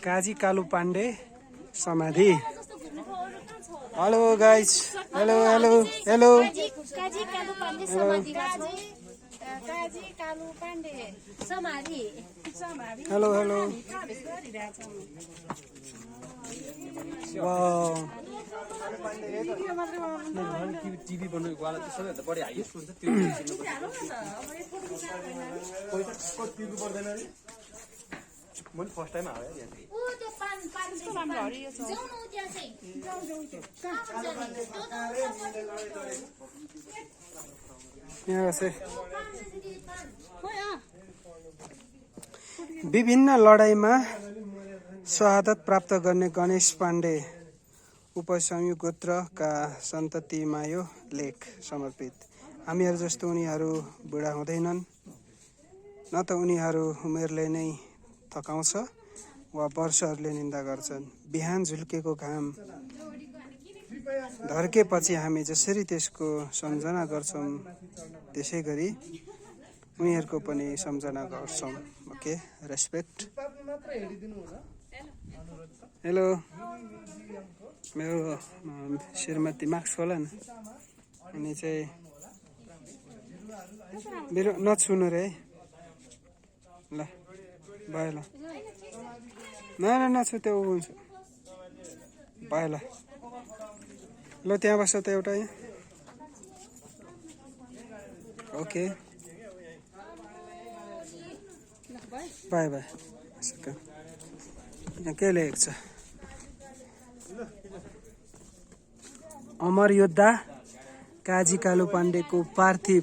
काजी कालु पाण्डे समाधि। Hello guys, hello hello hello Kaji Kalu Pande समाधिमा छौं। काजी कालु पाण्डे समाधि। Hello hello. वाउ टिभी बनाएको वाला चाहिँ सबैभन्दा बढी हाइएस्ट हुन्छ त्यो तिर्नु पर्दैन रे मैले फर्स्ट टाइम आयो यहाँ ओ त्यो पान राम्रो हरियो छ जाउँ न त्यहाँ चाहिँ यहाँ चाहिँ विभिन्न लडाईँमा शहादत प्राप्त गर्ने गणेश पाण्डे उपसंयु गोत्रका सन्ततिमा यो लेख समर्पित। हामीहरू जस्तो उनीहरू बुढा हुँदैनन्, न त उनीहरू उमेरले नै थकाउँछ वा वर्षहरूले निन्दा गर्छन्। बिहान झुल्केको घाम धर्केपछि हामी जसरी त्यसको सम्झना गर्छौँ त्यसै गरी उनीहरूको पनि सम्झना गर्छौँ। Okay, respect. हेलो, मेरो श्रीमती मार्क्स होला न, अनि चाहिँ मेरो नछुनु रे है। ल भयो ल, न नछु त्यो हुन्छ भयो ल। ल त्यहाँ बस्छ त एउटा यहाँ। Okay by by. यहाँ के लेखेको छ? अमर योद्धा काजी कालु पाण्डेको पार्थिव